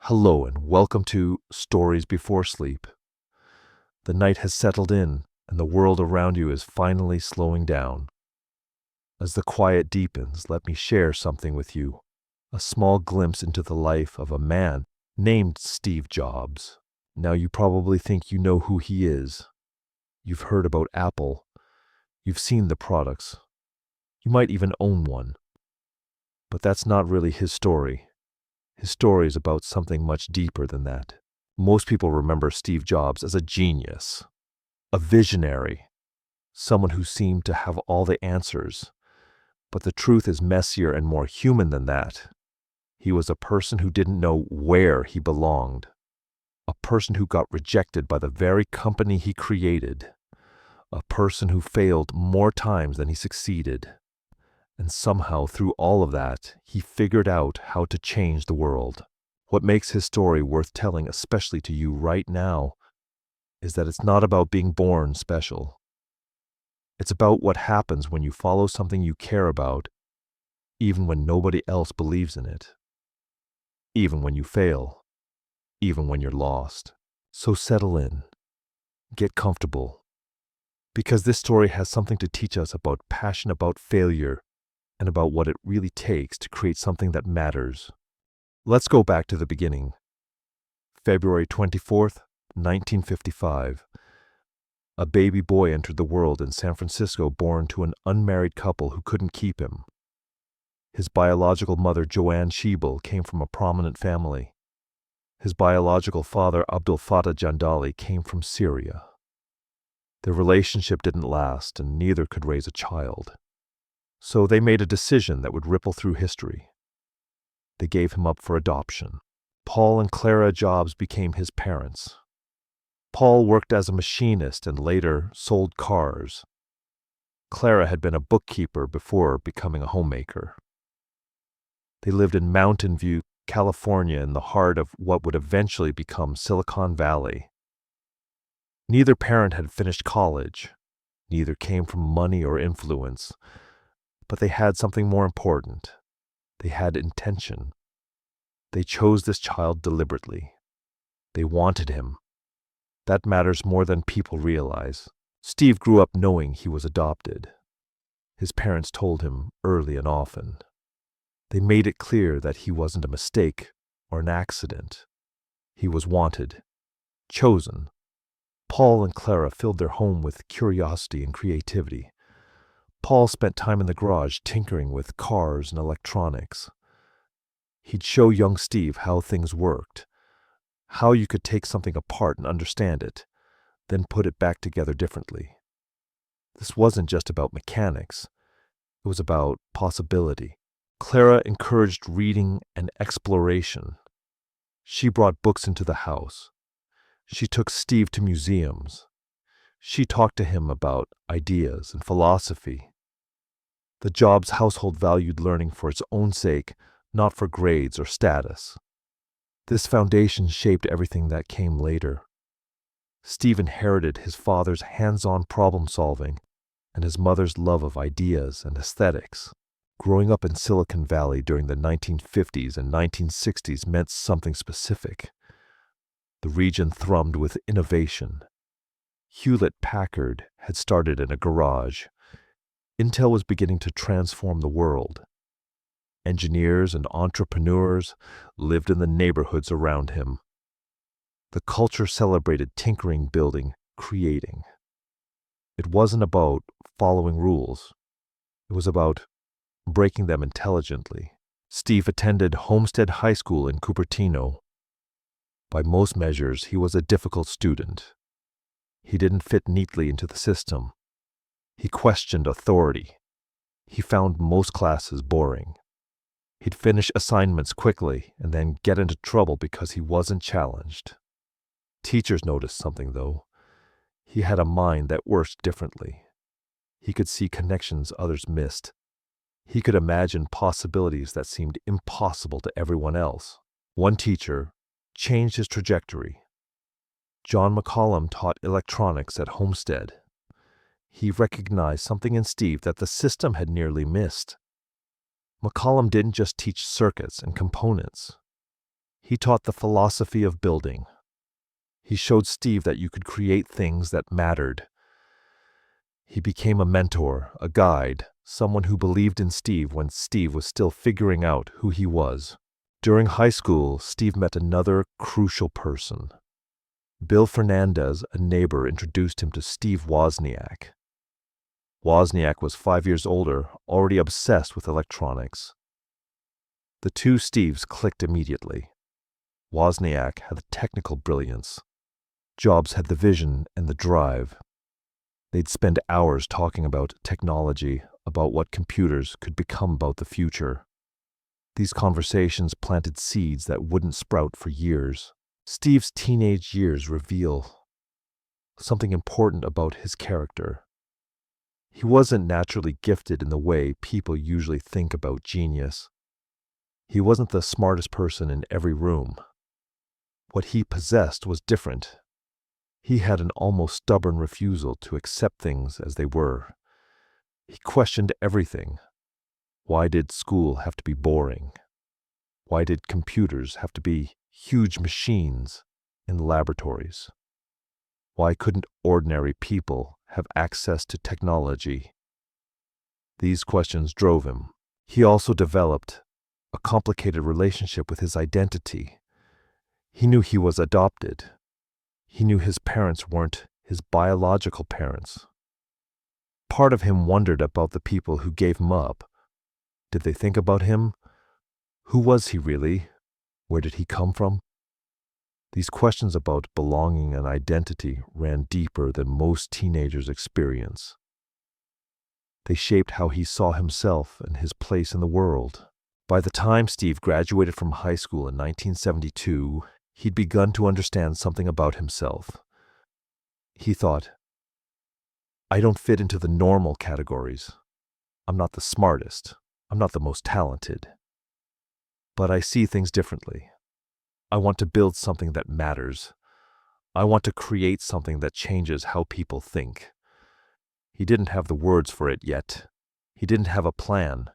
Hello and welcome to Stories Before Sleep. The night has settled in and the world around you is finally slowing down. As the quiet deepens, let me share something with you, a small glimpse into the life of a man named Steve Jobs. Now you probably think you know who he is. You've heard about Apple. You've seen the products. You might even own one. But that's not really his story. His story is about something much deeper than that. Most people remember Steve Jobs as a genius, a visionary, someone who seemed to have all the answers. But the truth is messier and more human than that. He was a person who didn't know where he belonged, a person who got rejected by the very company he created, a person who failed more times than he succeeded. And somehow, through all of that, he figured out how to change the world. What makes his story worth telling, especially to you right now, is that it's not about being born special. It's about what happens when you follow something you care about, even when nobody else believes in it. Even when you fail. Even when you're lost. So settle in. Get comfortable. Because this story has something to teach us about passion, about failure, and about what it really takes to create something that matters. Let's go back to the beginning. February 24th, 1955. A baby boy entered the world in San Francisco, born to an unmarried couple who couldn't keep him. His biological mother, Joanne Schiebel, came from a prominent family. His biological father, Abdul Fattah Jandali, came from Syria. Their relationship didn't last, and neither could raise a child. So they made a decision that would ripple through history. They gave him up for adoption. Paul and Clara Jobs became his parents. Paul worked as a machinist and later sold cars. Clara had been a bookkeeper before becoming a homemaker. They lived in Mountain View, California, in the heart of what would eventually become Silicon Valley. Neither parent had finished college. Neither came from money or influence. But they had something more important. They had intention. They chose this child deliberately. They wanted him. That matters more than people realize. Steve grew up knowing he was adopted. His parents told him early and often. They made it clear that he wasn't a mistake or an accident. He was wanted, chosen. Paul and Clara filled their home with curiosity and creativity. Paul spent time in the garage tinkering with cars and electronics. He'd show young Steve how things worked, how you could take something apart and understand it, then put it back together differently. This wasn't just about mechanics. It was about possibility. Clara encouraged reading and exploration. She brought books into the house. She took Steve to museums. She talked to him about ideas and philosophy. The Jobs household valued learning for its own sake, not for grades or status. This foundation shaped everything that came later. Steve inherited his father's hands-on problem-solving and his mother's love of ideas and aesthetics. Growing up in Silicon Valley during the 1950s and 1960s meant something specific. The region thrummed with innovation. Hewlett-Packard had started in a garage. Intel was beginning to transform the world. Engineers and entrepreneurs lived in the neighborhoods around him. The culture celebrated tinkering, building, creating. It wasn't about following rules. It was about breaking them intelligently. Steve attended Homestead High School in Cupertino. By most measures, he was a difficult student. He didn't fit neatly into the system. He questioned authority. He found most classes boring. He'd finish assignments quickly and then get into trouble because he wasn't challenged. Teachers noticed something, though. He had a mind that worked differently. He could see connections others missed. He could imagine possibilities that seemed impossible to everyone else. One teacher changed his trajectory. John McCollum taught electronics at Homestead. He recognized something in Steve that the system had nearly missed. McCollum didn't just teach circuits and components. He taught the philosophy of building. He showed Steve that you could create things that mattered. He became a mentor, a guide, someone who believed in Steve when Steve was still figuring out who he was. During high school, Steve met another crucial person. Bill Fernandez, a neighbor, introduced him to Steve Wozniak. Wozniak was 5 years older, already obsessed with electronics. The two Steves clicked immediately. Wozniak had the technical brilliance. Jobs had the vision and the drive. They'd spend hours talking about technology, about what computers could become about the future. These conversations planted seeds that wouldn't sprout for years. Steve's teenage years reveal something important about his character. He wasn't naturally gifted in the way people usually think about genius. He wasn't the smartest person in every room. What he possessed was different. He had an almost stubborn refusal to accept things as they were. He questioned everything. Why did school have to be boring? Why did computers have to be huge machines in laboratories? Why couldn't ordinary people have access to technology? These questions drove him. He also developed a complicated relationship with his identity. He knew he was adopted. He knew his parents weren't his biological parents. Part of him wondered about the people who gave him up. Did they think about him? Who was he really? Where did he come from? These questions about belonging and identity ran deeper than most teenagers experience. They shaped how he saw himself and his place in the world. By the time Steve graduated from high school in 1972, he'd begun to understand something about himself. He thought, I don't fit into the normal categories. I'm not the smartest. I'm not the most talented. But I see things differently. I want to build something that matters. I want to create something that changes how people think. He didn't have the words for it yet. He didn't have a plan.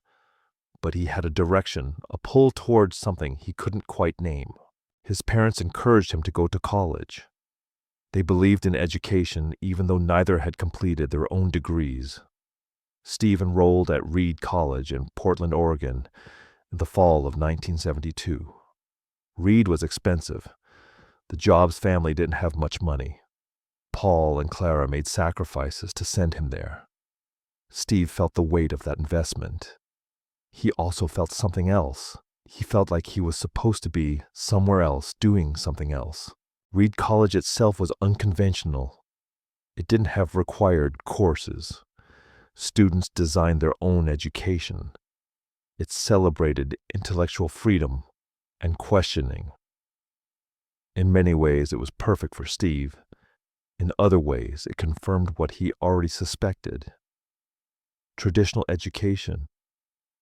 But he had a direction, a pull towards something he couldn't quite name. His parents encouraged him to go to college. They believed in education even though neither had completed their own degrees. Steve enrolled at Reed College in Portland, Oregon, in the fall of 1972. Reed was expensive. The Jobs family didn't have much money. Paul and Clara made sacrifices to send him there. Steve felt the weight of that investment. He also felt something else. He felt like he was supposed to be somewhere else doing something else. Reed College itself was unconventional. It didn't have required courses. Students designed their own education. It celebrated intellectual freedom and questioning. In many ways, it was perfect for Steve. In other ways, it confirmed what he already suspected. Traditional education,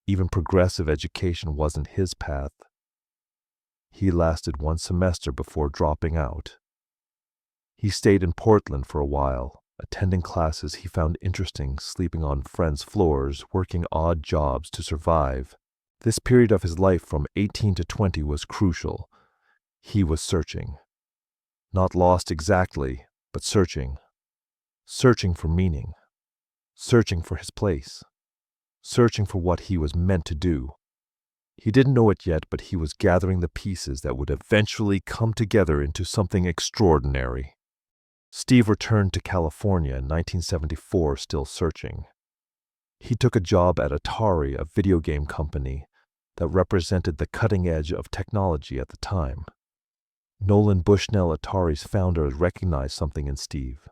even progressive education, wasn't his path. He lasted one semester before dropping out. He stayed in Portland for a while, attending classes he found interesting, sleeping on friends' floors, working odd jobs to survive. This period of his life from 18 to 20 was crucial. He was searching. Not lost exactly, but searching. Searching for meaning. Searching for his place. Searching for what he was meant to do. He didn't know it yet, but he was gathering the pieces that would eventually come together into something extraordinary. Steve returned to California in 1974, still searching. He took a job at Atari, a video game company that represented the cutting edge of technology at the time. Nolan Bushnell, Atari's founder, recognized something in Steve.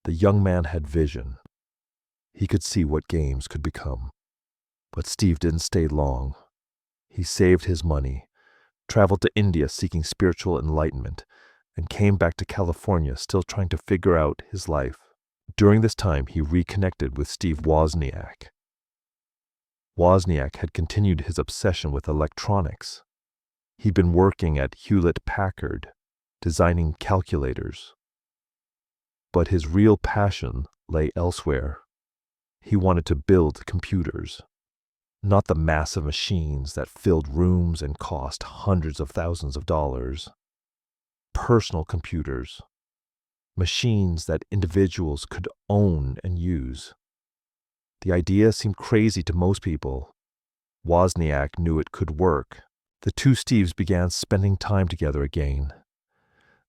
The young man had vision. He could see what games could become. But Steve didn't stay long. He saved his money, traveled to India seeking spiritual enlightenment, and came back to California still trying to figure out his life. During this time, he reconnected with Steve Wozniak. Wozniak had continued his obsession with electronics. He'd been working at Hewlett-Packard, designing calculators. But his real passion lay elsewhere. He wanted to build computers. Not the massive machines that filled rooms and cost hundreds of thousands of dollars. Personal computers. Machines that individuals could own and use. The idea seemed crazy to most people. Wozniak knew it could work. The two Steves began spending time together again.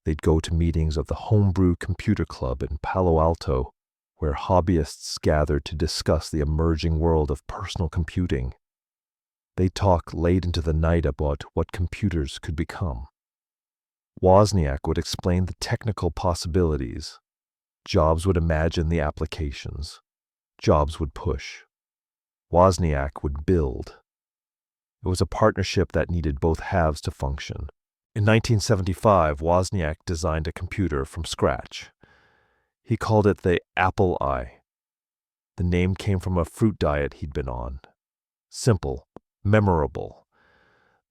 They'd go to meetings of the Homebrew Computer Club in Palo Alto, where hobbyists gathered to discuss the emerging world of personal computing. They'd talk late into the night about what computers could become. Wozniak would explain the technical possibilities. Jobs would imagine the applications. Jobs would push. Wozniak would build. It was a partnership that needed both halves to function. In 1975, Wozniak designed a computer from scratch. He called it the Apple I. The name came from a fruit diet he'd been on. Simple, memorable.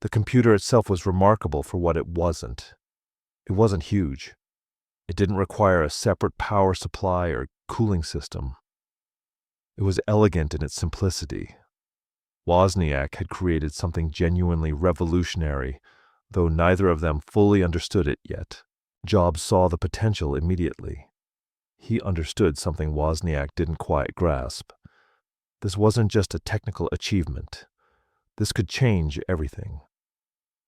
The computer itself was remarkable for what it wasn't. It wasn't huge. It didn't require a separate power supply or cooling system. It was elegant in its simplicity. Wozniak had created something genuinely revolutionary, though neither of them fully understood it yet. Jobs saw the potential immediately. He understood something Wozniak didn't quite grasp. This wasn't just a technical achievement. This could change everything.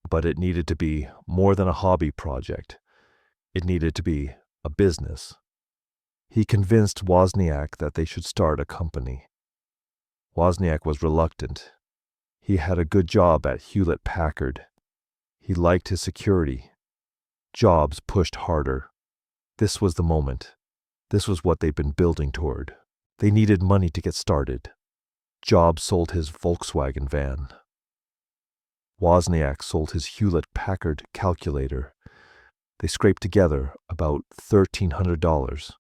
But it needed to be more than a hobby project. It needed to be a business. He convinced Wozniak that they should start a company. Wozniak was reluctant. He had a good job at Hewlett-Packard. He liked his security. Jobs pushed harder. This was the moment. This was what they'd been building toward. They needed money to get started. Jobs sold his Volkswagen van. Wozniak sold his Hewlett-Packard calculator. They scraped together about $1,300.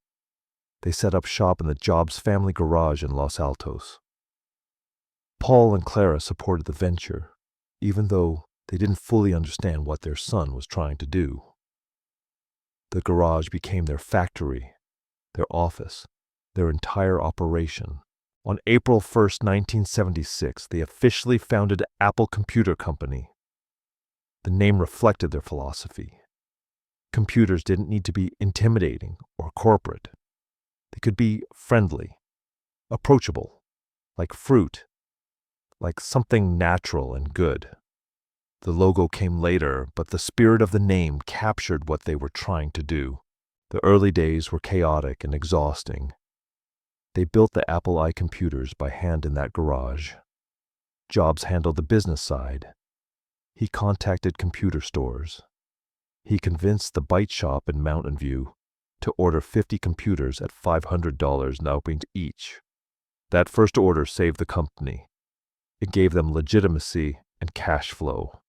They set up shop in the Jobs family garage in Los Altos. Paul and Clara supported the venture, even though they didn't fully understand what their son was trying to do. The garage became their factory, their office, their entire operation. On April 1st, 1976, they officially founded Apple Computer Company. The name reflected their philosophy. Computers didn't need to be intimidating or corporate. They could be friendly, approachable, like fruit, like something natural and good. The logo came later, but the spirit of the name captured what they were trying to do. The early days were chaotic and exhausting. They built the Apple I computers by hand in that garage. Jobs handled the business side. He contacted computer stores. He convinced the Byte Shop in Mountain View to order 50 computers at $500 now each. That first order saved the company. It gave them legitimacy and cash flow.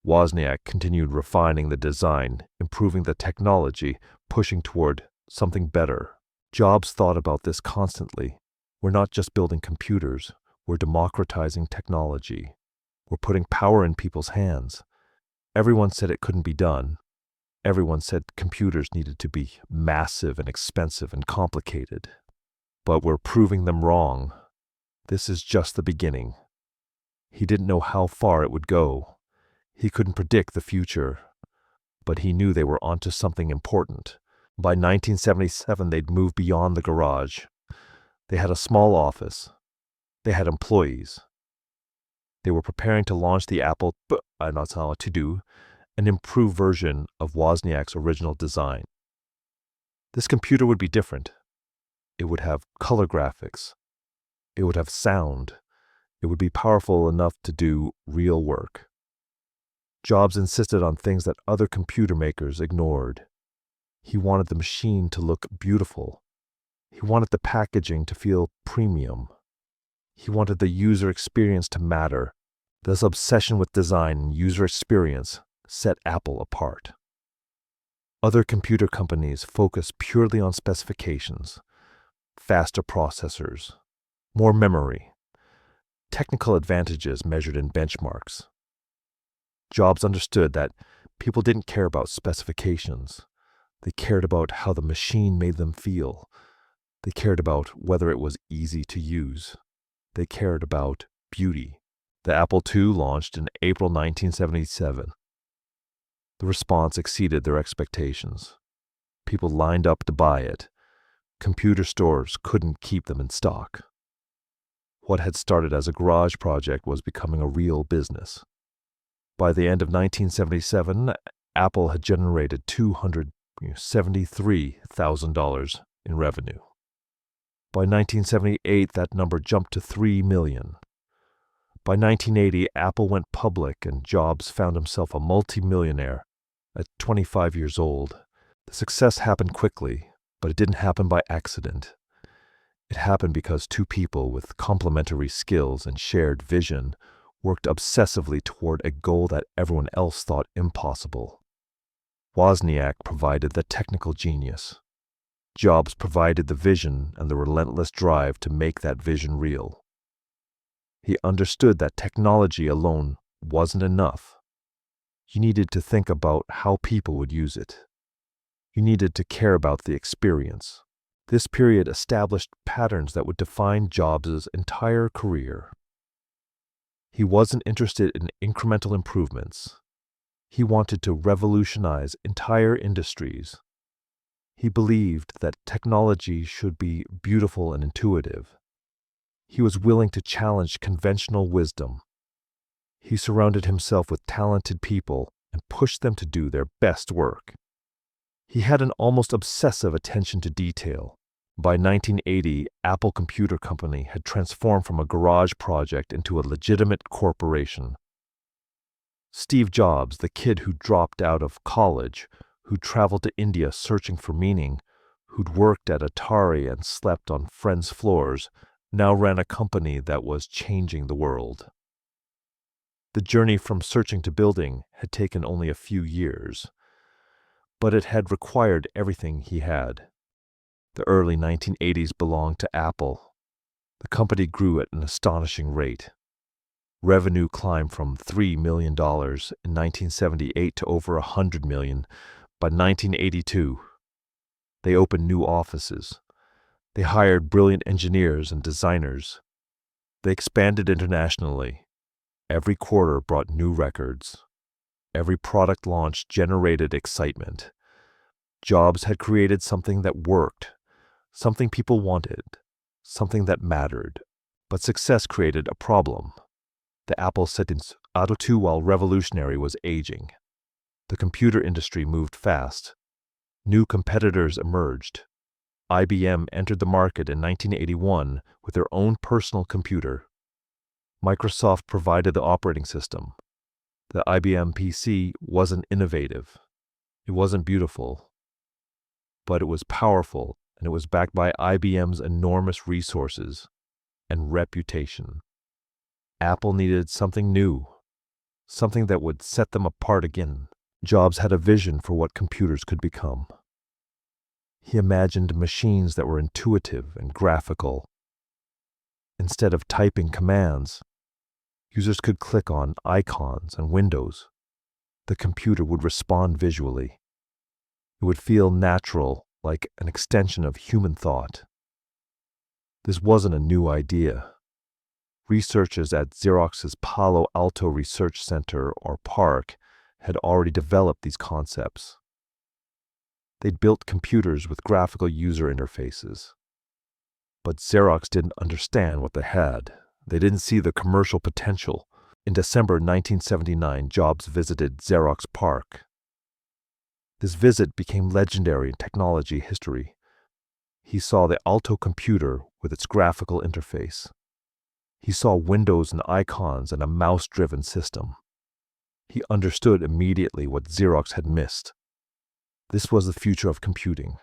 Wozniak continued refining the design, improving the technology, pushing toward something better. Jobs thought about this constantly. We're not just building computers, we're democratizing technology. We're putting power in people's hands. Everyone said it couldn't be done. Everyone said computers needed to be massive and expensive and complicated. But we're proving them wrong. This is just the beginning. He didn't know how far it would go. He couldn't predict the future. But he knew they were onto something important. By 1977, they'd moved beyond the garage. They had a small office. They had employees. They were preparing to launch the Apple to-do, an improved version of Wozniak's original design. This computer would be different. It would have color graphics. It would have sound. It would be powerful enough to do real work. Jobs insisted on things that other computer makers ignored. He wanted the machine to look beautiful. He wanted the packaging to feel premium. He wanted the user experience to matter. This obsession with design and user experience set Apple apart. Other computer companies focus purely on specifications, faster processors, more memory, technical advantages measured in benchmarks. Jobs understood that people didn't care about specifications. They cared about how the machine made them feel. They cared about whether it was easy to use. They cared about beauty. The Apple II launched in April 1977. The response exceeded their expectations. People lined up to buy it. Computer stores couldn't keep them in stock. What had started as a garage project was becoming a real business. By the end of 1977, Apple had generated $273,000 in revenue. By 1978, that number jumped to $3 million. By 1980, Apple went public and Jobs found himself a multimillionaire at 25 years old. The success happened quickly, but it didn't happen by accident. It happened because two people with complementary skills and shared vision worked obsessively toward a goal that everyone else thought impossible. Wozniak provided the technical genius. Jobs provided the vision and the relentless drive to make that vision real. He understood that technology alone wasn't enough. You needed to think about how people would use it. You needed to care about the experience. This period established patterns that would define Jobs' entire career. He wasn't interested in incremental improvements. He wanted to revolutionize entire industries. He believed that technology should be beautiful and intuitive. He was willing to challenge conventional wisdom. He surrounded himself with talented people and pushed them to do their best work. He had an almost obsessive attention to detail. By 1980, Apple Computer Company had transformed from a garage project into a legitimate corporation. Steve Jobs, the kid who dropped out of college, who traveled to India searching for meaning, who'd worked at Atari and slept on friends' floors, now ran a company that was changing the world. The journey from searching to building had taken only a few years, but it had required everything he had. The early 1980s belonged to Apple. The company grew at an astonishing rate. Revenue climbed from $3 million in 1978 to over $100 million by 1982. They opened new offices. They hired brilliant engineers and designers. They expanded internationally. Every quarter brought new records. Every product launch generated excitement. Jobs had created something that worked, something people wanted, something that mattered. But success created a problem. The Apple sentence Auto 2, while revolutionary, was aging. The computer industry moved fast. New competitors emerged. IBM entered the market in 1981 with their own personal computer. Microsoft provided the operating system. The IBM PC wasn't innovative. It wasn't beautiful. But it was powerful, and it was backed by IBM's enormous resources and reputation. Apple needed something new, something that would set them apart again. Jobs had a vision for what computers could become. He imagined machines that were intuitive and graphical. Instead of typing commands, users could click on icons and windows. The computer would respond visually. It would feel natural, like an extension of human thought. This wasn't a new idea. Researchers at Xerox's Palo Alto Research Center, or PARC, had already developed these concepts. They'd built computers with graphical user interfaces. But Xerox didn't understand what they had. They didn't see the commercial potential. In December 1979, Jobs visited Xerox PARC. This visit became legendary in technology history. He saw the Alto computer with its graphical interface. He saw windows and icons and a mouse-driven system. He understood immediately what Xerox had missed. This was the future of computing.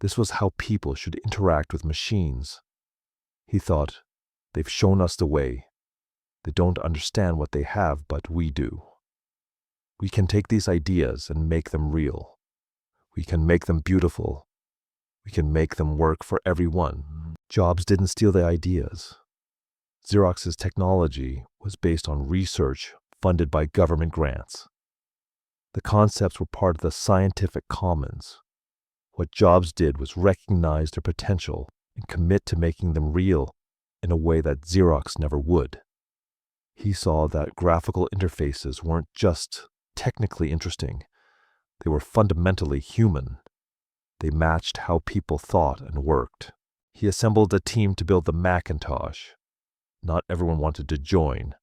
This was how people should interact with machines. He thought, they've shown us the way. They don't understand what they have, but we do. We can take these ideas and make them real. We can make them beautiful. We can make them work for everyone. Jobs didn't steal the ideas. Xerox's technology was based on research funded by government grants. The concepts were part of the scientific commons. What Jobs did was recognize their potential and commit to making them real in a way that Xerox never would. He saw that graphical interfaces weren't just technically interesting, they were fundamentally human. They matched how people thought and worked. He assembled a team to build the Macintosh. Not everyone wanted to join.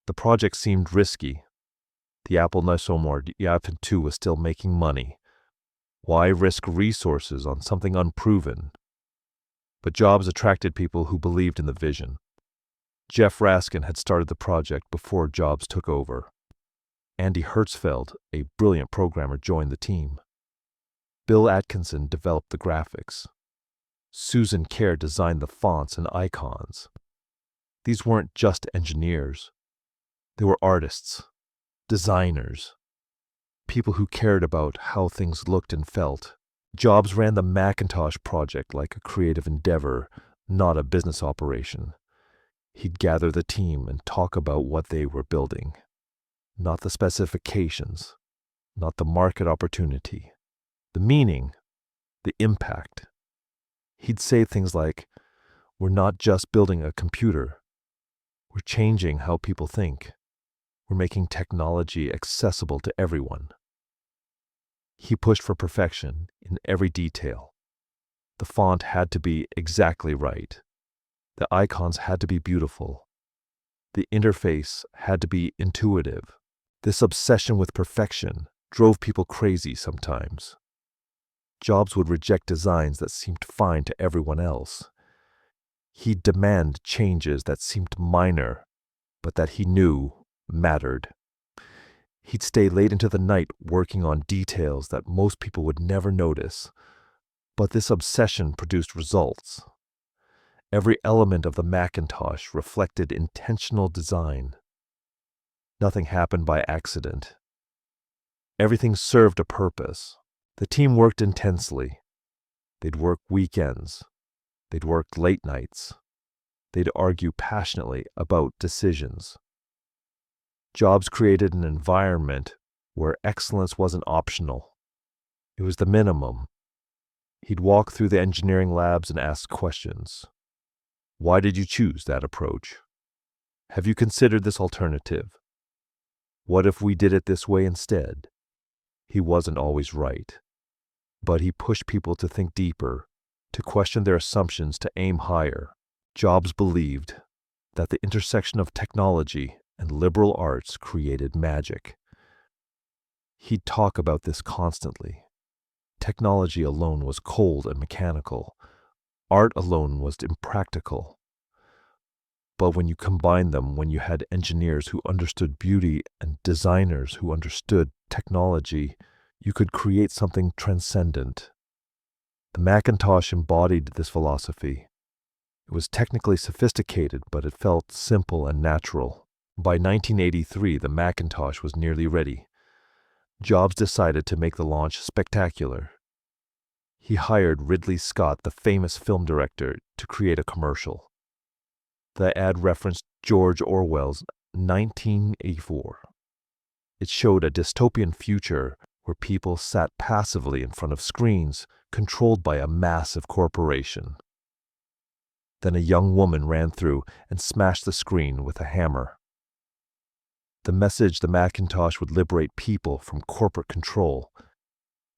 The project seemed risky. The Apple no more, the iPhone II was still making money. Why risk resources on something unproven? But Jobs attracted people who believed in the vision. Jeff Raskin had started the project before Jobs took over. Andy Hertzfeld, a brilliant programmer, joined the team. Bill Atkinson developed the graphics. Susan Kerr designed the fonts and icons. These weren't just engineers. They were artists, designers, people who cared about how things looked and felt. Jobs ran the Macintosh project like a creative endeavor, not a business operation. He'd gather the team and talk about what they were building, not the specifications, not the market opportunity, the meaning, the impact. He'd say things like, "We're not just building a computer. We're changing how people think. We're making technology accessible to everyone." He pushed for perfection in every detail. The font had to be exactly right. The icons had to be beautiful. The interface had to be intuitive. This obsession with perfection drove people crazy sometimes. Jobs would reject designs that seemed fine to everyone else. He'd demand changes that seemed minor, but that he knew mattered. He'd stay late into the night working on details that most people would never notice. But this obsession produced results. Every element of the Macintosh reflected intentional design. Nothing happened by accident. Everything served a purpose. The team worked intensely. They'd work weekends. They'd work late nights. They'd argue passionately about decisions. Jobs created an environment where excellence wasn't optional. It was the minimum. He'd walk through the engineering labs and ask questions. Why did you choose that approach? Have you considered this alternative? What if we did it this way instead? He wasn't always right, but he pushed people to think deeper, to question their assumptions, to aim higher. Jobs believed that the intersection of technology and liberal arts created magic. He'd talk about this constantly. Technology alone was cold and mechanical. Art alone was impractical. But when you combined them, when you had engineers who understood beauty and designers who understood technology, you could create something transcendent. The Macintosh embodied this philosophy. It was technically sophisticated, but it felt simple and natural. By 1983, the Macintosh was nearly ready. Jobs decided to make the launch spectacular. He hired Ridley Scott, the famous film director, to create a commercial. The ad referenced George Orwell's 1984. It showed a dystopian future where people sat passively in front of screens controlled by a massive corporation. Then a young woman ran through and smashed the screen with a hammer. The message: the Macintosh would liberate people from corporate control.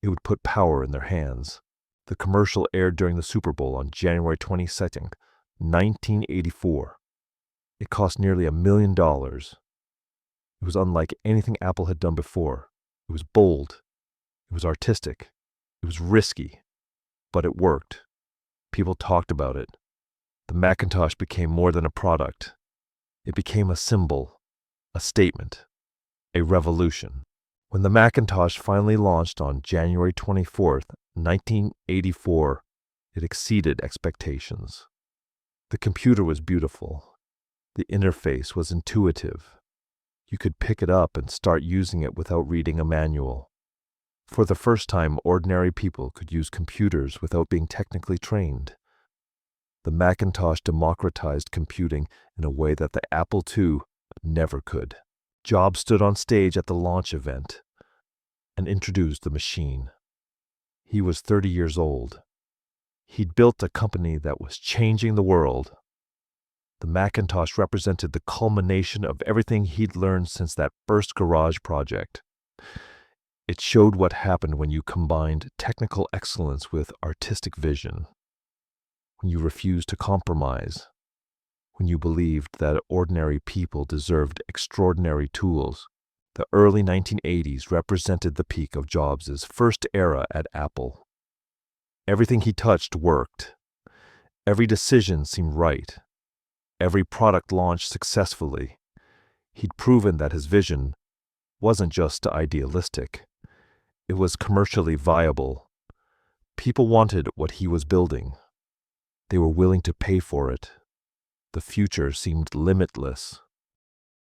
It would put power in their hands. The commercial aired during the Super Bowl on January 22nd, 1984. It cost nearly $1 million. It was unlike anything Apple had done before. It was bold. It was artistic. It was risky. But it worked. People talked about it. The Macintosh became more than a product. It became a symbol, a statement, a revolution. When the Macintosh finally launched on January 24th, 1984, it exceeded expectations. The computer was beautiful. The interface was intuitive. You could pick it up and start using it without reading a manual. For the first time, ordinary people could use computers without being technically trained. The Macintosh democratized computing in a way that the Apple II never could. Jobs stood on stage at the launch event and introduced the machine. He was 30 years old. He'd built a company that was changing the world. The Macintosh represented the culmination of everything he'd learned since that first garage project. It showed what happened when you combined technical excellence with artistic vision, when you refused to compromise, when you believed that ordinary people deserved extraordinary tools. The early 1980s represented the peak of Jobs' first era at Apple. Everything he touched worked. Every decision seemed right. Every product launched successfully. He'd proven that his vision wasn't just idealistic. It was commercially viable. People wanted what he was building. They were willing to pay for it. The future seemed limitless.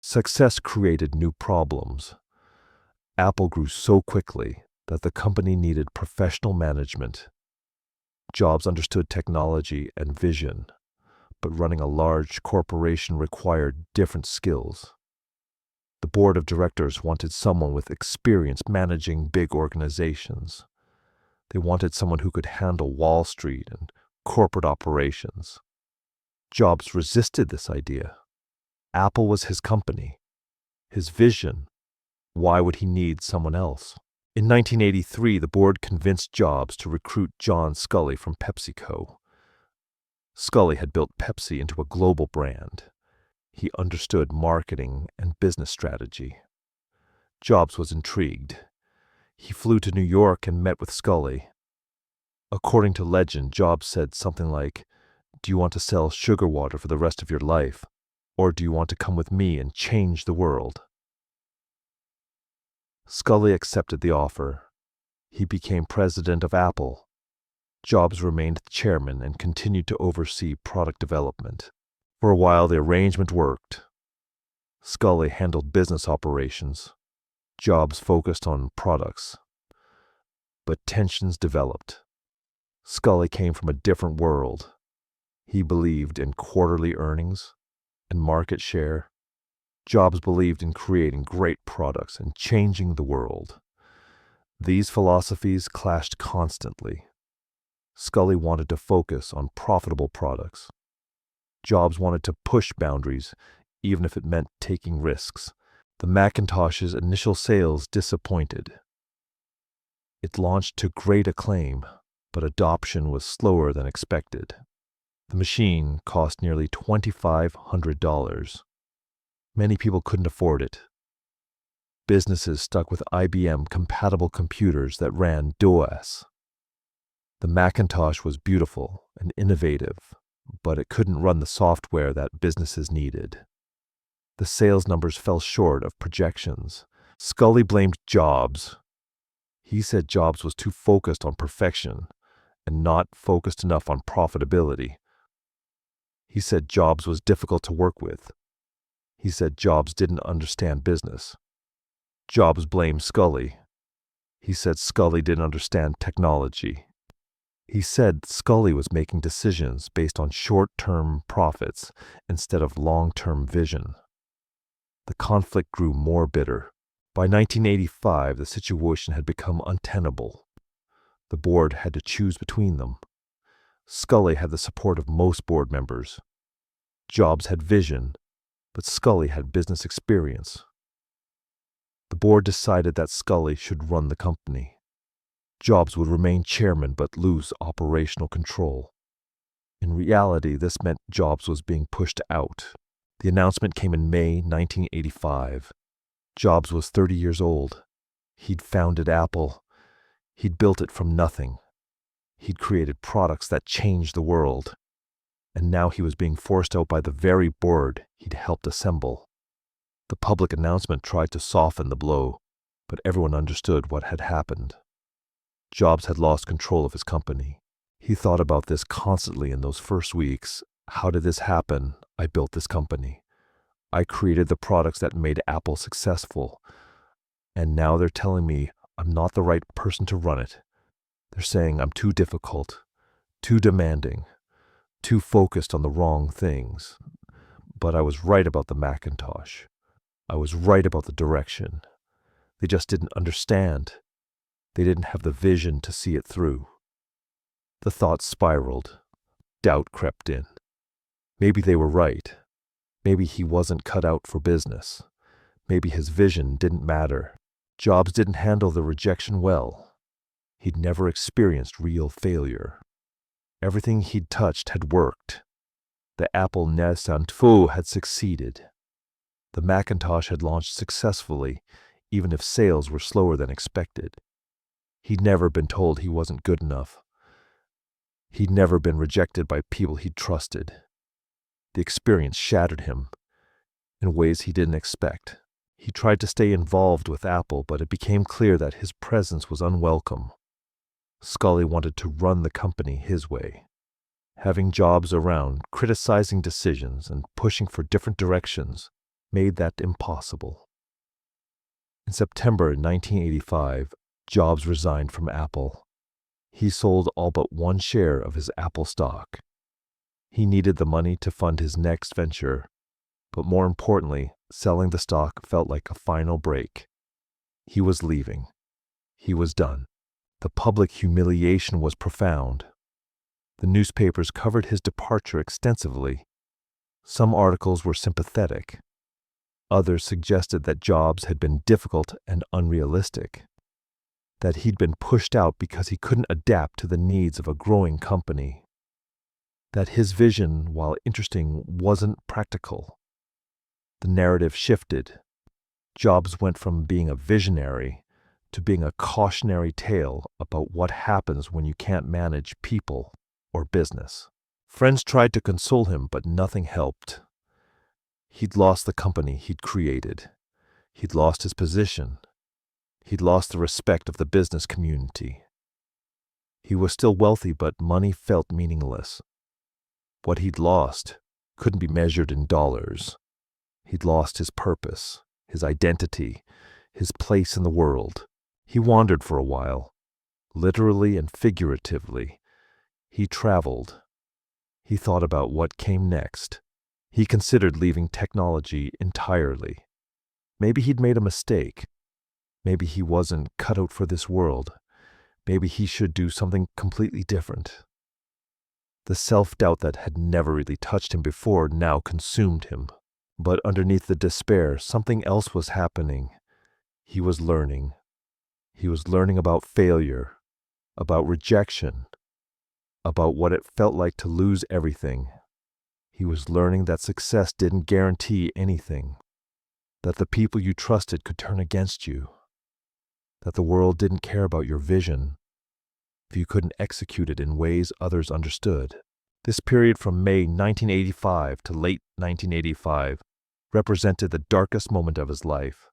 Success created new problems. Apple grew so quickly that the company needed professional management. Jobs understood technology and vision, but running a large corporation required different skills. The board of directors wanted someone with experience managing big organizations. They wanted someone who could handle Wall Street and corporate operations. Jobs resisted this idea. Apple was his company, his vision. Why would he need someone else? In 1983, the board convinced Jobs to recruit John Sculley from PepsiCo. Sculley had built Pepsi into a global brand. He understood marketing and business strategy. Jobs was intrigued. He flew to New York and met with Sculley. According to legend, Jobs said something like, "Do you want to sell sugar water for the rest of your life, or do you want to come with me and change the world?" Sculley accepted the offer. He became president of Apple. Jobs remained chairman and continued to oversee product development. For a while, the arrangement worked. Sculley handled business operations. Jobs focused on products. But tensions developed. Sculley came from a different world. He believed in quarterly earnings and market share. Jobs believed in creating great products and changing the world. These philosophies clashed constantly. Sculley wanted to focus on profitable products. Jobs wanted to push boundaries, even if it meant taking risks. The Macintosh's initial sales disappointed. It launched to great acclaim, but adoption was slower than expected. The machine cost nearly $2,500. Many people couldn't afford it. Businesses stuck with IBM-compatible computers that ran DOS. The Macintosh was beautiful and innovative, but it couldn't run the software that businesses needed. The sales numbers fell short of projections. Sculley blamed Jobs. He said Jobs was too focused on perfection and not focused enough on profitability. He said Jobs was difficult to work with. He said Jobs didn't understand business. Jobs blamed Sculley. He said Sculley didn't understand technology. He said Sculley was making decisions based on short-term profits instead of long-term vision. The conflict grew more bitter. By 1985, the situation had become untenable. The board had to choose between them. Sculley had the support of most board members. Jobs had vision, but Sculley had business experience. The board decided that Sculley should run the company. Jobs would remain chairman but lose operational control. In reality, this meant Jobs was being pushed out. The announcement came in May 1985. Jobs was 30 years old. He'd founded Apple. He'd built it from nothing. He'd created products that changed the world. And now he was being forced out by the very board he'd helped assemble. The public announcement tried to soften the blow, but everyone understood what had happened. Jobs had lost control of his company. He thought about this constantly in those first weeks. How did this happen? I built this company. I created the products that made Apple successful. And now they're telling me I'm not the right person to run it. They're saying I'm too difficult, too demanding, too focused on the wrong things. But I was right about the Macintosh. I was right about the direction. They just didn't understand. They didn't have the vision to see it through. The thoughts spiraled. Doubt crept in. Maybe they were right. Maybe he wasn't cut out for business. Maybe his vision didn't matter. Jobs didn't handle the rejection well. He'd never experienced real failure. Everything he'd touched had worked. The Apple II had succeeded. The Macintosh had launched successfully, even if sales were slower than expected. He'd never been told he wasn't good enough. He'd never been rejected by people he'd trusted. The experience shattered him in ways he didn't expect. He tried to stay involved with Apple, but it became clear that his presence was unwelcome. Scully wanted to run the company his way. Having Jobs around, criticizing decisions and pushing for different directions made that impossible. In September 1985, Jobs resigned from Apple. He sold all but one share of his Apple stock. He needed the money to fund his next venture, but more importantly, selling the stock felt like a final break. He was leaving. He was done. The public humiliation was profound. The newspapers covered his departure extensively. Some articles were sympathetic. Others suggested that Jobs had been difficult and unrealistic, that he'd been pushed out because he couldn't adapt to the needs of a growing company, that his vision, while interesting, wasn't practical. The narrative shifted. Jobs went from being a visionary to being a cautionary tale about what happens when you can't manage people or business. Friends tried to console him, but nothing helped. He'd lost the company he'd created. He'd lost his position. He'd lost the respect of the business community. He was still wealthy, but money felt meaningless. What he'd lost couldn't be measured in dollars. He'd lost his purpose, his identity, his place in the world. He wandered for a while, literally and figuratively. He traveled. He thought about what came next. He considered leaving technology entirely. Maybe he'd made a mistake. Maybe he wasn't cut out for this world. Maybe he should do something completely different. The self-doubt that had never really touched him before now consumed him. But underneath the despair, something else was happening. He was learning. He was learning about failure, about rejection, about what it felt like to lose everything. He was learning that success didn't guarantee anything, that the people you trusted could turn against you, that the world didn't care about your vision if you couldn't execute it in ways others understood. This period from May 1985 to late 1985 represented the darkest moment of his life.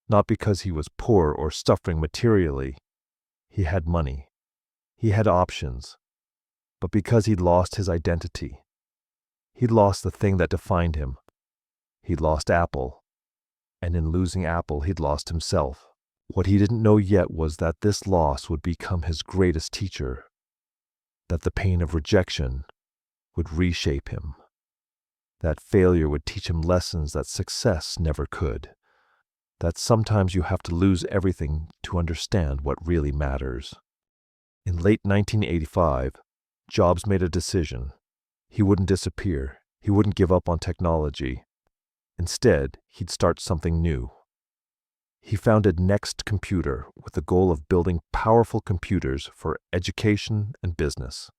Not because he was poor or suffering materially. He had money. He had options. But because he'd lost his identity. He'd lost the thing that defined him. He'd lost Apple. And in losing Apple, he'd lost himself. What he didn't know yet was that this loss would become his greatest teacher, that the pain of rejection would reshape him, that failure would teach him lessons that success never could, that sometimes you have to lose everything to understand what really matters. In late 1985, Jobs made a decision. He wouldn't disappear. He wouldn't give up on technology. Instead, he'd start something new. He founded Next Computer with the goal of building powerful computers for education and business.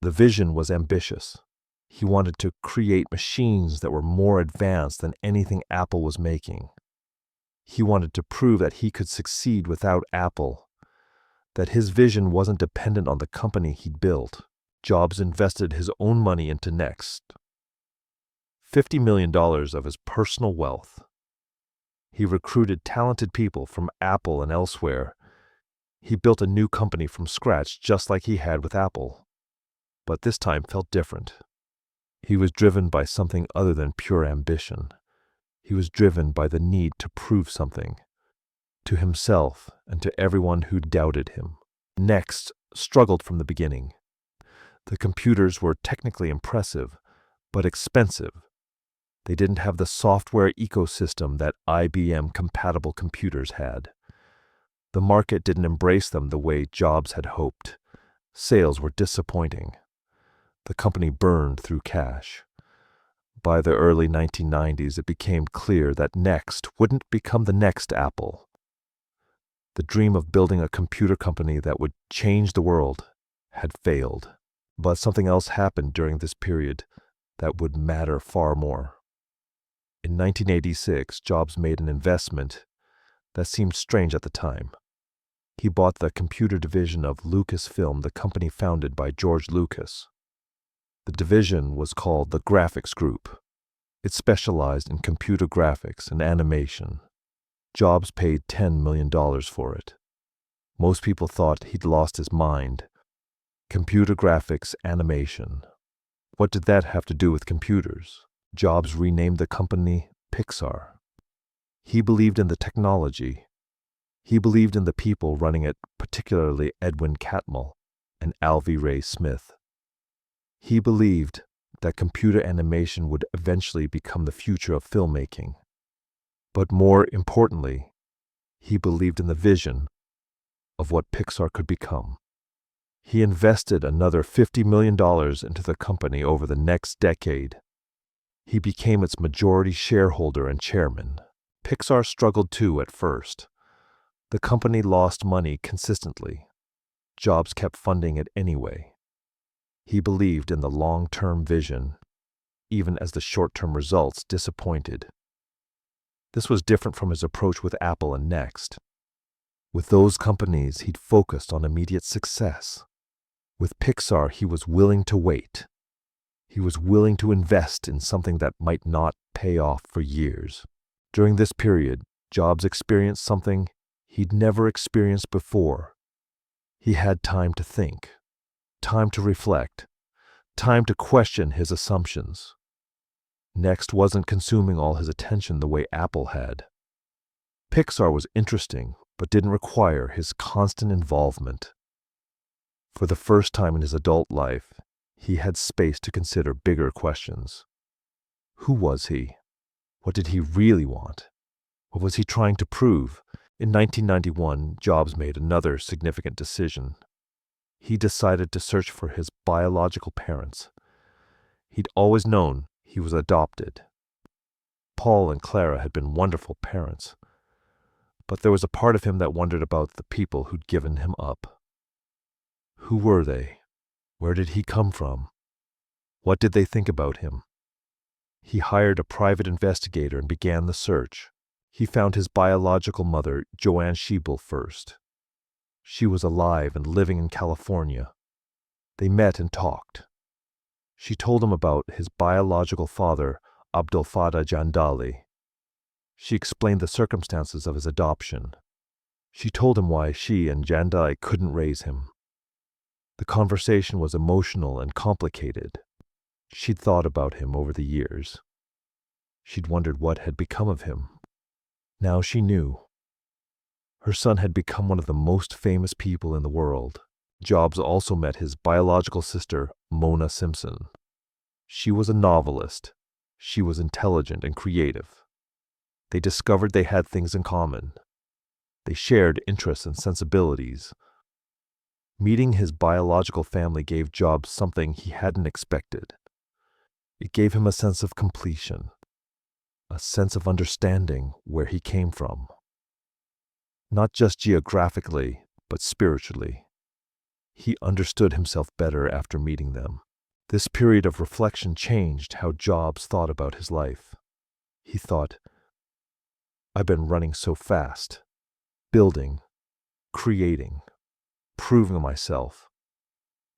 The vision was ambitious. He wanted to create machines that were more advanced than anything Apple was making. He wanted to prove that he could succeed without Apple, that his vision wasn't dependent on the company he'd built. Jobs invested his own money into Next, $50 million of his personal wealth. He recruited talented people from Apple and elsewhere. He built a new company from scratch just like he had with Apple, but this time felt different. He was driven by something other than pure ambition. He was driven by the need to prove something, to himself and to everyone who doubted him. Next struggled from the beginning. The computers were technically impressive, but expensive. They didn't have the software ecosystem that IBM-compatible computers had. The market didn't embrace them the way Jobs had hoped. Sales were disappointing. The company burned through cash. By the early 1990s, it became clear that Next wouldn't become the next Apple. The dream of building a computer company that would change the world had failed. But something else happened during this period that would matter far more. In 1986, Jobs made an investment that seemed strange at the time. He bought the computer division of Lucasfilm, the company founded by George Lucas. The division was called the Graphics Group. It specialized in computer graphics and animation. Jobs paid $10 million for it. Most people thought he'd lost his mind. Computer graphics, animation. What did that have to do with computers? Jobs renamed the company Pixar. He believed in the technology. He believed in the people running it, particularly Edwin Catmull and Alvy Ray Smith. He believed that computer animation would eventually become the future of filmmaking. But more importantly, he believed in the vision of what Pixar could become. He invested another $50 million into the company over the next decade. He became its majority shareholder and chairman. Pixar struggled too at first. The company lost money consistently. Jobs kept funding it anyway. He believed in the long-term vision, even as the short-term results disappointed. This was different from his approach with Apple and Next. With those companies, he'd focused on immediate success. With Pixar, he was willing to wait. He was willing to invest in something that might not pay off for years. During this period, Jobs experienced something he'd never experienced before. He had time to think, time to reflect, time to question his assumptions. Next wasn't consuming all his attention the way Apple had. Pixar was interesting, but didn't require his constant involvement. For the first time in his adult life, he had space to consider bigger questions. Who was he? What did he really want? What was he trying to prove? In 1991, Jobs made another significant decision. He decided to search for his biological parents. He'd always known he was adopted. Paul and Clara had been wonderful parents, but there was a part of him that wondered about the people who'd given him up. Who were they? Where did he come from? What did they think about him? He hired a private investigator and began the search. He found his biological mother, Joanne Schiebel, first. She was alive and living in California. They met and talked. She told him about his biological father, Abdulfattah Jandali. She explained the circumstances of his adoption. She told him why she and Jandali couldn't raise him. The conversation was emotional and complicated. She'd thought about him over the years. She'd wondered what had become of him. Now she knew. Her son had become one of the most famous people in the world. Jobs also met his biological sister, Mona Simpson. She was a novelist. She was intelligent and creative. They discovered they had things in common. They shared interests and sensibilities. Meeting his biological family gave Jobs something he hadn't expected. It gave him a sense of completion, a sense of understanding where he came from. Not just geographically, but spiritually. He understood himself better after meeting them. This period of reflection changed how Jobs thought about his life. He thought, I've been running so fast, building, creating, proving myself.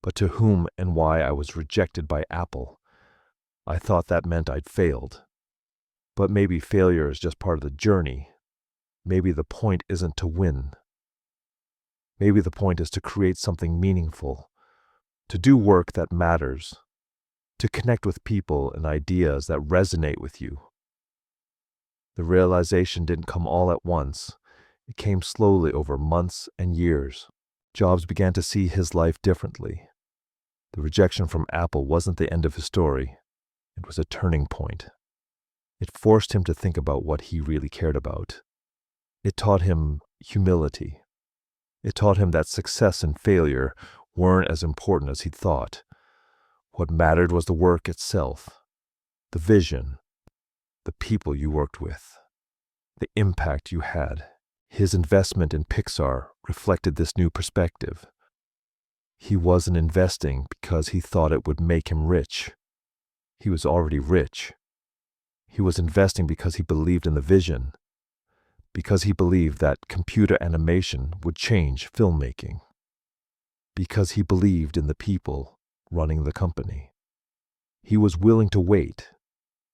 But to whom and why I was rejected by Apple, I thought that meant I'd failed. But maybe failure is just part of the journey. Maybe the point isn't to win. Maybe the point is to create something meaningful, to do work that matters, to connect with people and ideas that resonate with you. The realization didn't come all at once. It came slowly over months and years. Jobs began to see his life differently. The rejection from Apple wasn't the end of his story. It was a turning point. It forced him to think about what he really cared about. It taught him humility. It taught him that success and failure weren't as important as he'd thought. What mattered was the work itself. The vision, the people you worked with, the impact you had. His investment in Pixar reflected this new perspective. He wasn't investing because he thought it would make him rich. He was already rich. He was investing because he believed in the vision, because he believed that computer animation would change filmmaking, because he believed in the people running the company. He was willing to wait.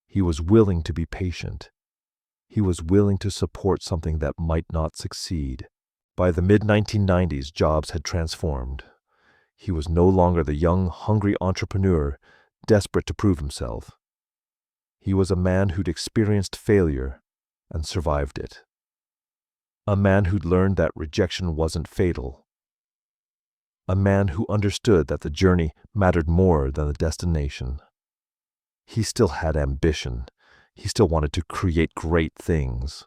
He was willing to be patient. He was willing to support something that might not succeed. By the mid-1990s, Jobs had transformed. He was no longer the young, hungry entrepreneur desperate to prove himself. He was a man who'd experienced failure and survived it. A man who'd learned that rejection wasn't fatal. A man who understood that the journey mattered more than the destination. He still had ambition. He still wanted to create great things.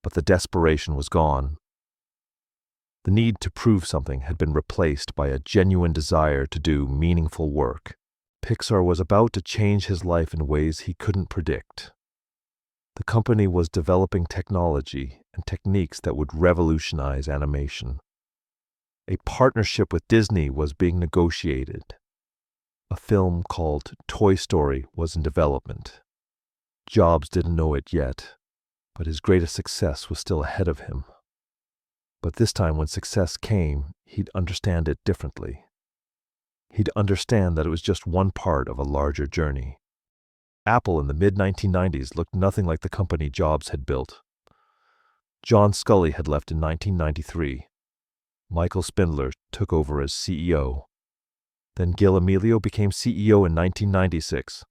But the desperation was gone. The need to prove something had been replaced by a genuine desire to do meaningful work. Pixar was about to change his life in ways he couldn't predict. The company was developing technology and techniques that would revolutionize animation. A partnership with Disney was being negotiated. A film called Toy Story was in development. Jobs didn't know it yet, but his greatest success was still ahead of him. But this time when success came, he'd understand it differently. He'd understand that it was just one part of a larger journey. Apple in the mid-1990s looked nothing like the company Jobs had built. John Sculley had left in 1993. Michael Spindler took over as CEO. Then Gil Amelio became CEO in 1996.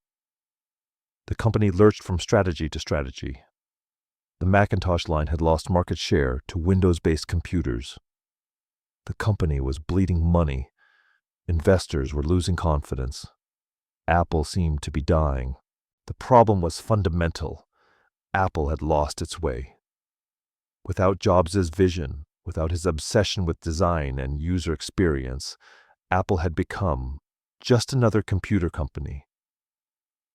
The company lurched from strategy to strategy. The Macintosh line had lost market share to Windows-based computers. The company was bleeding money. Investors were losing confidence. Apple seemed to be dying. The problem was fundamental. Apple had lost its way. Without Jobs' vision, without his obsession with design and user experience, Apple had become just another computer company.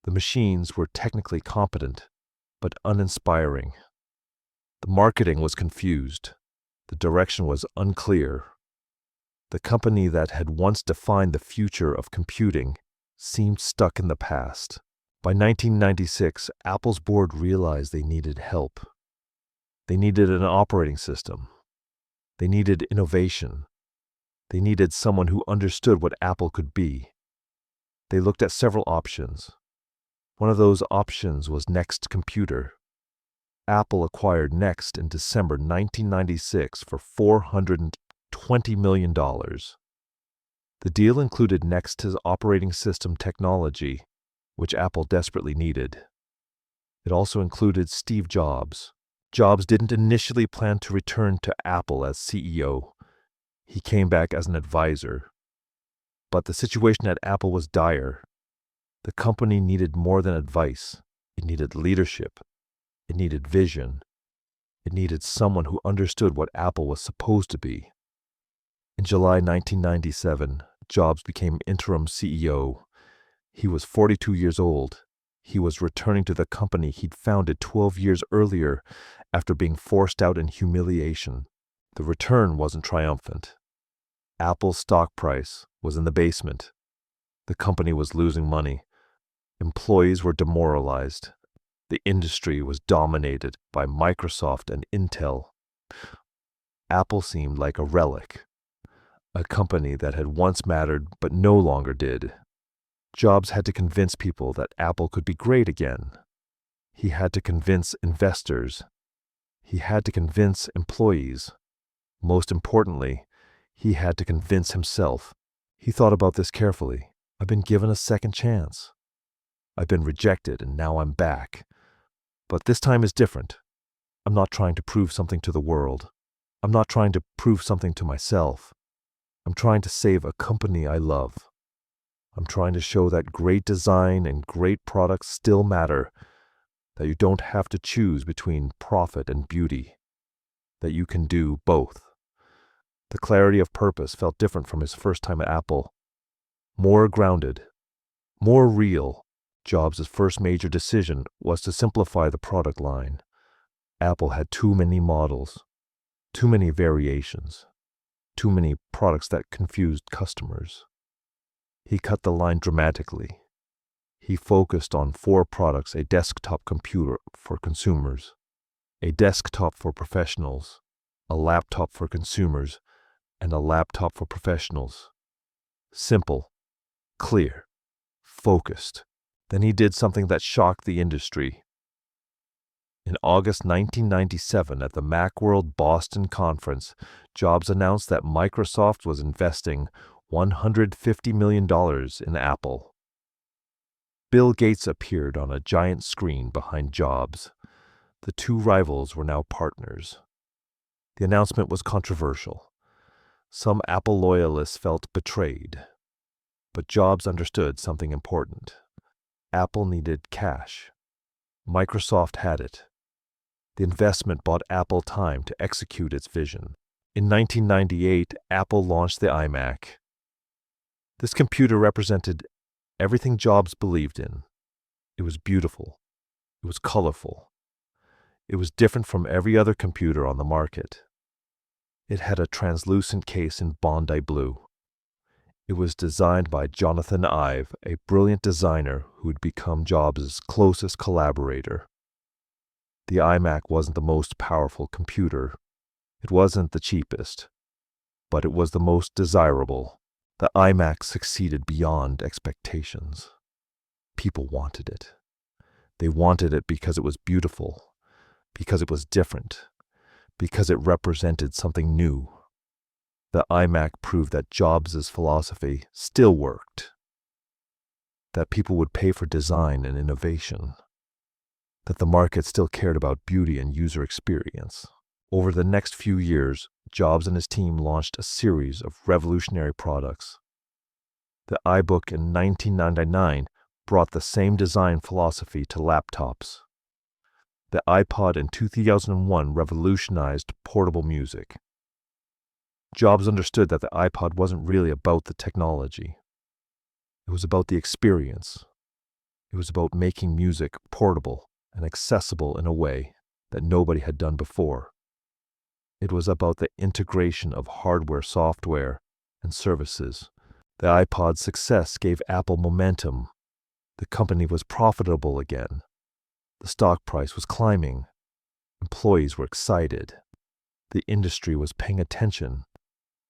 The machines were technically competent, but uninspiring. The marketing was confused. The direction was unclear. The company that had once defined the future of computing seemed stuck in the past. By 1996, Apple's board realized they needed help. They needed an operating system. They needed innovation. They needed someone who understood what Apple could be. They looked at several options. One of those options was Next Computer. Apple acquired Next in December 1996 for $420 million. The deal included Next's operating system technology, which Apple desperately needed. It also included Steve Jobs. Jobs didn't initially plan to return to Apple as CEO. He came back as an advisor. But the situation at Apple was dire. The company needed more than advice. It needed leadership. It needed vision. It needed someone who understood what Apple was supposed to be. In July 1997, Jobs became interim CEO. He was 42 years old. He was returning to the company he'd founded 12 years earlier after being forced out in humiliation. The return wasn't triumphant. Apple's stock price was in the basement. The company was losing money. Employees were demoralized. The industry was dominated by Microsoft and Intel. Apple seemed like a relic, a company that had once mattered but no longer did. Jobs had to convince people that Apple could be great again. He had to convince investors. He had to convince employees. Most importantly, he had to convince himself. He thought about this carefully. I've been given a second chance. I've been rejected and now I'm back. But this time is different. I'm not trying to prove something to the world. I'm not trying to prove something to myself. I'm trying to save a company I love. I'm trying to show that great design and great products still matter, that you don't have to choose between profit and beauty, that you can do both. The clarity of purpose felt different from his first time at Apple. More grounded, more real, Jobs' first major decision was to simplify the product line. Apple had too many models, too many variations, too many products that confused customers. He cut the line dramatically. He focused on 4 products: a desktop computer for consumers, a desktop for professionals, a laptop for consumers, and a laptop for professionals. Simple, clear, focused. Then he did something that shocked the industry. In August 1997, at the Macworld Boston conference, Jobs announced that Microsoft was investing $150 million in Apple. Bill Gates appeared on a giant screen behind Jobs. The two rivals were now partners. The announcement was controversial. Some Apple loyalists felt betrayed. But Jobs understood something important. Apple needed cash. Microsoft had it. The investment bought Apple time to execute its vision. In 1998, Apple launched the iMac. This computer represented everything Jobs believed in. It was beautiful. It was colorful. It was different from every other computer on the market. It had a translucent case in Bondi blue. It was designed by Jonathan Ive, a brilliant designer who would become Jobs' closest collaborator. The iMac wasn't the most powerful computer. It wasn't the cheapest. But it was the most desirable. The iMac succeeded beyond expectations. People wanted it. They wanted it because it was beautiful, because it was different, because it represented something new. The iMac proved that Jobs' philosophy still worked, that people would pay for design and innovation, that the market still cared about beauty and user experience. Over the next few years, Jobs and his team launched a series of revolutionary products. The iBook in 1999 brought the same design philosophy to laptops. The iPod in 2001 revolutionized portable music. Jobs understood that the iPod wasn't really about the technology. It was about the experience. It was about making music portable and accessible in a way that nobody had done before. It was about the integration of hardware, software, and services. The iPod's success gave Apple momentum. The company was profitable again. The stock price was climbing. Employees were excited. The industry was paying attention.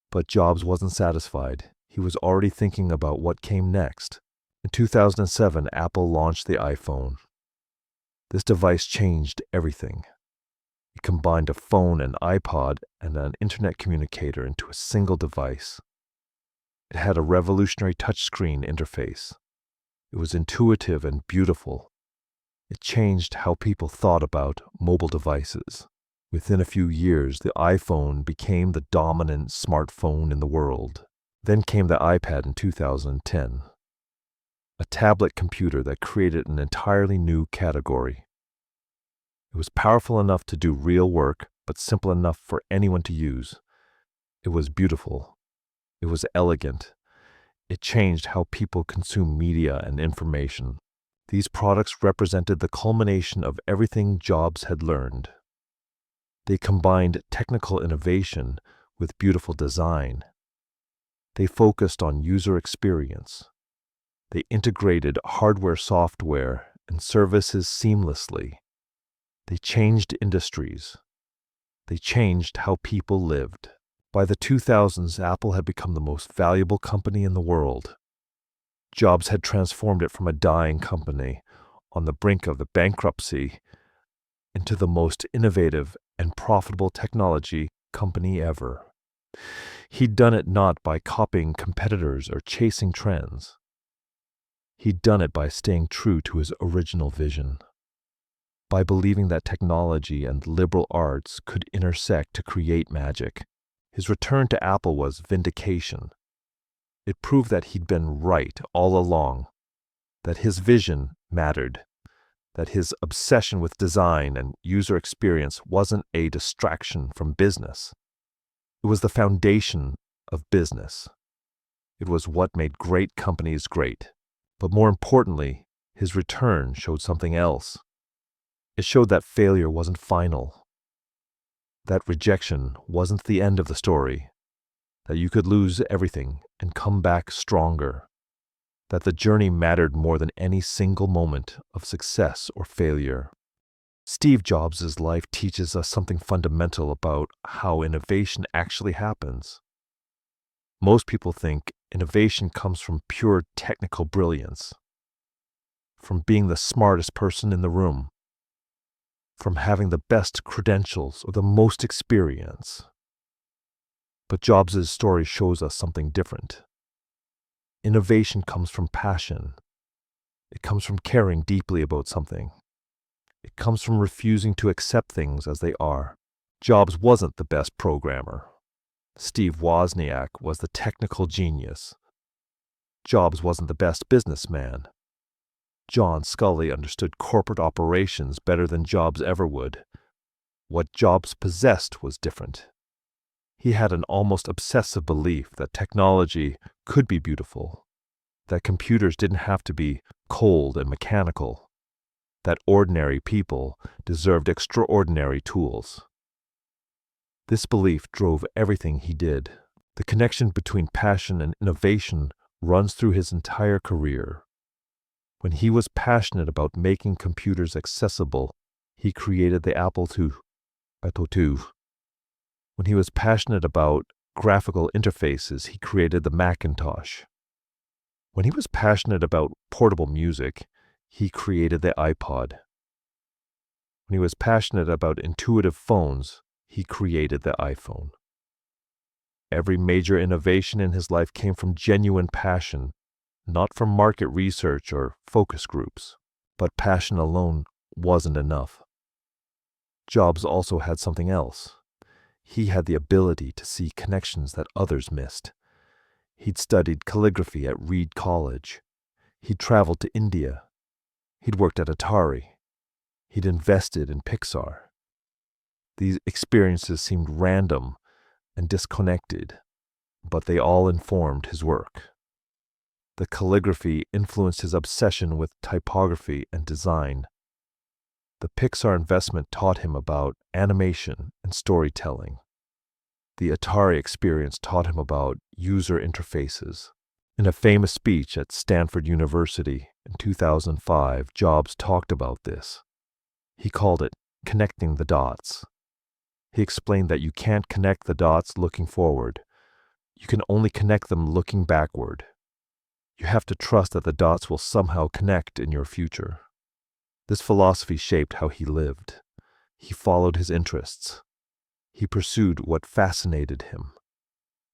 But Jobs wasn't satisfied. He was already thinking about what came next. In 2007, Apple launched the iPhone. This device changed everything. It combined a phone, an iPod, and an internet communicator into a single device. It had a revolutionary touchscreen interface. It was intuitive and beautiful. It changed how people thought about mobile devices. Within a few years, the iPhone became the dominant smartphone in the world. Then came the iPad in 2010. A tablet computer that created an entirely new category. It was powerful enough to do real work, but simple enough for anyone to use. It was beautiful. It was elegant. It changed how people consume media and information. These products represented the culmination of everything Jobs had learned. They combined technical innovation with beautiful design. They focused on user experience. They integrated hardware, software, and services seamlessly. They changed industries. They changed how people lived. By the 2000s, Apple had become the most valuable company in the world. Jobs had transformed it from a dying company on the brink of the bankruptcy into the most innovative and profitable technology company ever. He'd done it not by copying competitors or chasing trends. He'd done it by staying true to his original vision, by believing that technology and liberal arts could intersect to create magic. His return to Apple was vindication. It proved that he'd been right all along, that his vision mattered, that his obsession with design and user experience wasn't a distraction from business. It was the foundation of business. It was what made great companies great. But more importantly, his return showed something else. It showed that failure wasn't final, that rejection wasn't the end of the story, that you could lose everything and come back stronger, that the journey mattered more than any single moment of success or failure. Steve Jobs' life teaches us something fundamental about how innovation actually happens. Most people think innovation comes from pure technical brilliance, from being the smartest person in the room, from having the best credentials or the most experience. But Jobs' story shows us something different. Innovation comes from passion. It comes from caring deeply about something. It comes from refusing to accept things as they are. Jobs wasn't the best programmer. Steve Wozniak was the technical genius. Jobs wasn't the best businessman. John Scully understood corporate operations better than Jobs ever would. What Jobs possessed was different. He had an almost obsessive belief that technology could be beautiful, that computers didn't have to be cold and mechanical, that ordinary people deserved extraordinary tools. This belief drove everything he did. The connection between passion and innovation runs through his entire career. When he was passionate about making computers accessible, he created the Apple II. When he was passionate about graphical interfaces, he created the Macintosh. When he was passionate about portable music, he created the iPod. When he was passionate about intuitive phones, he created the iPhone. Every major innovation in his life came from genuine passion, not from market research or focus groups. But passion alone wasn't enough. Jobs also had something else. He had the ability to see connections that others missed. He'd studied calligraphy at Reed College. He'd traveled to India. He'd worked at Atari. He'd invested in Pixar. These experiences seemed random and disconnected, but they all informed his work. The calligraphy influenced his obsession with typography and design. The Pixar investment taught him about animation and storytelling. The Atari experience taught him about user interfaces. In a famous speech at Stanford University in 2005, Jobs talked about this. He called it connecting the dots. He explained that you can't connect the dots looking forward. You can only connect them looking backward. You have to trust that the dots will somehow connect in your future. This philosophy shaped how he lived. He followed his interests. He pursued what fascinated him.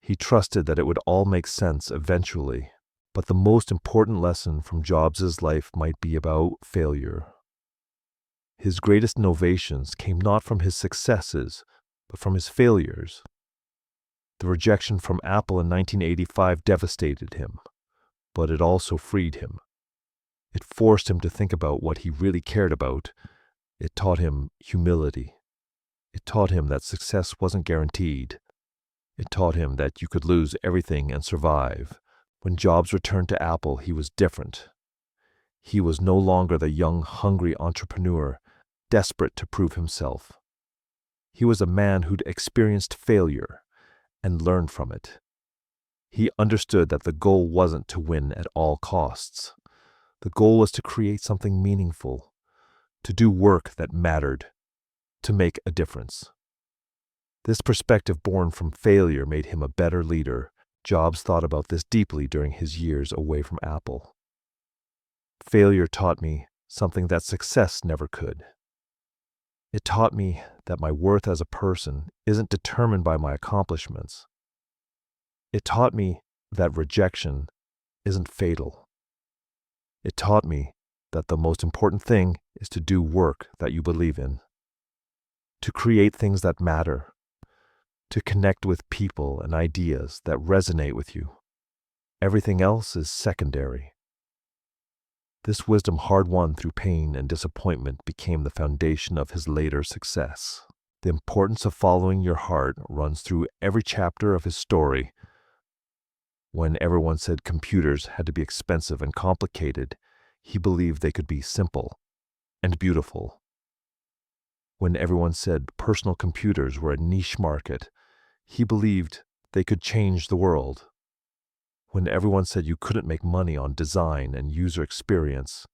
He trusted that it would all make sense eventually. But the most important lesson from Jobs' life might be about failure. His greatest innovations came not from his successes, but from his failures. The rejection from Apple in 1985 devastated him, but it also freed him. It forced him to think about what he really cared about. It taught him humility. It taught him that success wasn't guaranteed. It taught him that you could lose everything and survive. When Jobs returned to Apple, he was different. He was no longer the young, hungry entrepreneur, desperate to prove himself. He was a man who'd experienced failure and learned from it. He understood that the goal wasn't to win at all costs. The goal was to create something meaningful, to do work that mattered, to make a difference. This perspective born from failure made him a better leader. Jobs thought about this deeply during his years away from Apple. Failure taught me something that success never could. It taught me that my worth as a person isn't determined by my accomplishments. It taught me that rejection isn't fatal. It taught me that the most important thing is to do work that you believe in, to create things that matter, to connect with people and ideas that resonate with you. Everything else is secondary. This wisdom, hard-won through pain and disappointment, became the foundation of his later success. The importance of following your heart runs through every chapter of his story. When everyone said computers had to be expensive and complicated, He believed they could be simple and beautiful. When everyone said personal computers were a niche market, he believed they could change the world. When everyone said you couldn't make money on design and user experience,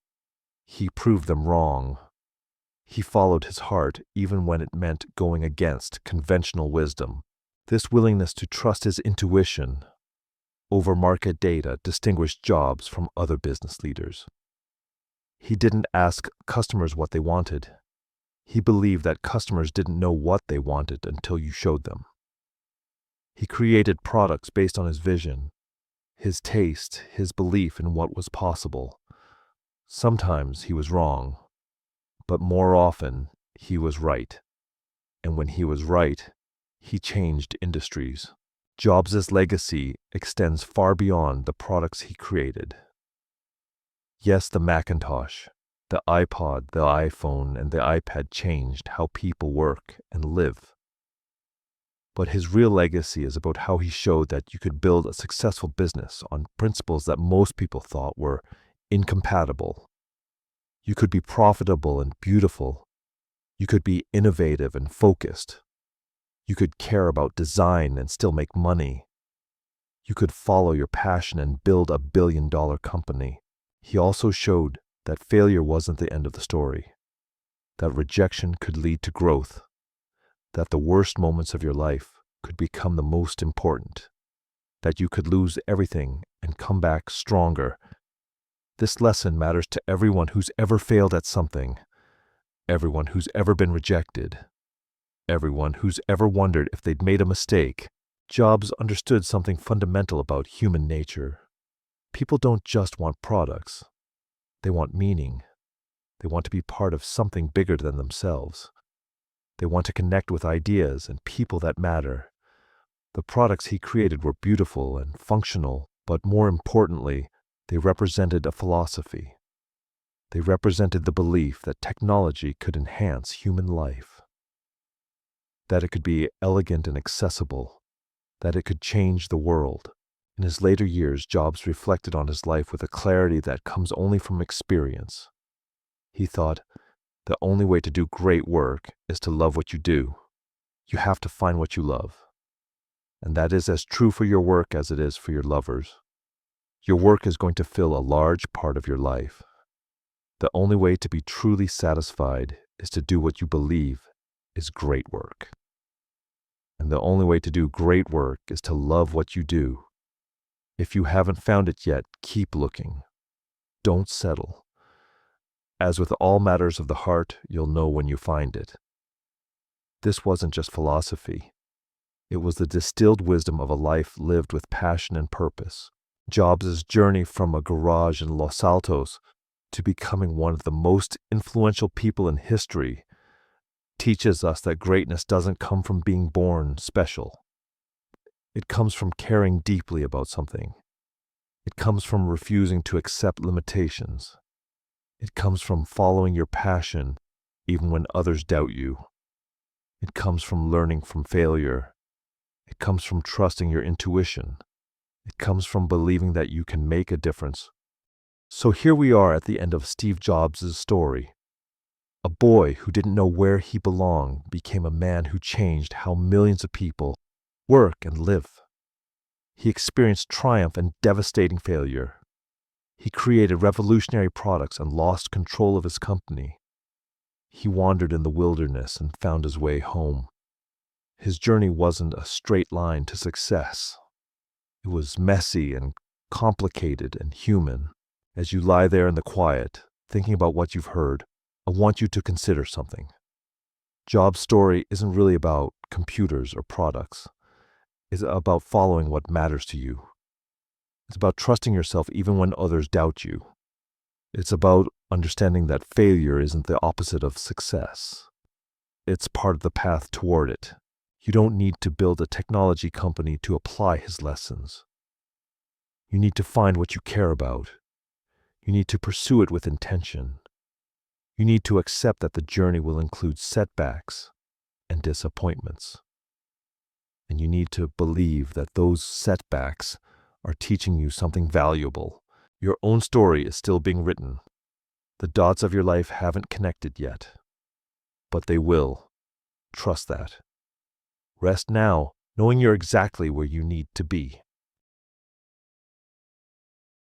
he proved them wrong. He followed his heart even when it meant going against conventional wisdom. This willingness to trust his intuition over market data distinguished Jobs from other business leaders. He didn't ask customers what they wanted. He believed that customers didn't know what they wanted until you showed them. He created products based on his vision, his taste, his belief in what was possible. Sometimes he was wrong, but more often he was right. And when he was right, he changed industries. Jobs' legacy extends far beyond the products he created. Yes, the Macintosh, the iPod, the iPhone, and the iPad changed how people work and live. But his real legacy is about how he showed that you could build a successful business on principles that most people thought were incompatible. You could be profitable and beautiful. You could be innovative and focused. You could care about design and still make money. You could follow your passion and build a billion-dollar company. He also showed that failure wasn't the end of the story, that rejection could lead to growth, that the worst moments of your life could become the most important, that you could lose everything and come back stronger. This lesson matters to everyone who's ever failed at something, everyone who's ever been rejected, everyone who's ever wondered if they'd made a mistake. Jobs understood something fundamental about human nature. People don't just want products. They want meaning. They want to be part of something bigger than themselves. They want to connect with ideas and people that matter. The products he created were beautiful and functional, but more importantly, they represented a philosophy. They represented the belief that technology could enhance human life, that it could be elegant and accessible, that it could change the world. In his later years, Jobs reflected on his life with a clarity that comes only from experience. He thought, the only way to do great work is to love what you do. You have to find what you love. And that is as true for your work as it is for your lovers. Your work is going to fill a large part of your life. The only way to be truly satisfied is to do what you believe is great work. And the only way to do great work is to love what you do. If you haven't found it yet, keep looking. Don't settle. As with all matters of the heart, you'll know when you find it. This wasn't just philosophy. It was the distilled wisdom of a life lived with passion and purpose. Jobs' journey from a garage in Los Altos to becoming one of the most influential people in history teaches us that greatness doesn't come from being born special. It comes from caring deeply about something. It comes from refusing to accept limitations. It comes from following your passion even when others doubt you. It comes from learning from failure. It comes from trusting your intuition. It comes from believing that you can make a difference. So here we are at the end of Steve Jobs' story. A boy who didn't know where he belonged became a man who changed how millions of people work and live. He experienced triumph and devastating failure. He created revolutionary products and lost control of his company. He wandered in the wilderness and found his way home. His journey wasn't a straight line to success. It was messy and complicated and human. As you lie there in the quiet, thinking about what you've heard, I want you to consider something. Jobs' story isn't really about computers or products. It's about following what matters to you. It's about trusting yourself even when others doubt you. It's about understanding that failure isn't the opposite of success. It's part of the path toward it. You don't need to build a technology company to apply his lessons. You need to find what you care about. You need to pursue it with intention. You need to accept that the journey will include setbacks and disappointments. And you need to believe that those setbacks are teaching you something valuable. Your own story is still being written. The dots of your life haven't connected yet, but they will. Trust that. Rest now, knowing you're exactly where you need to be.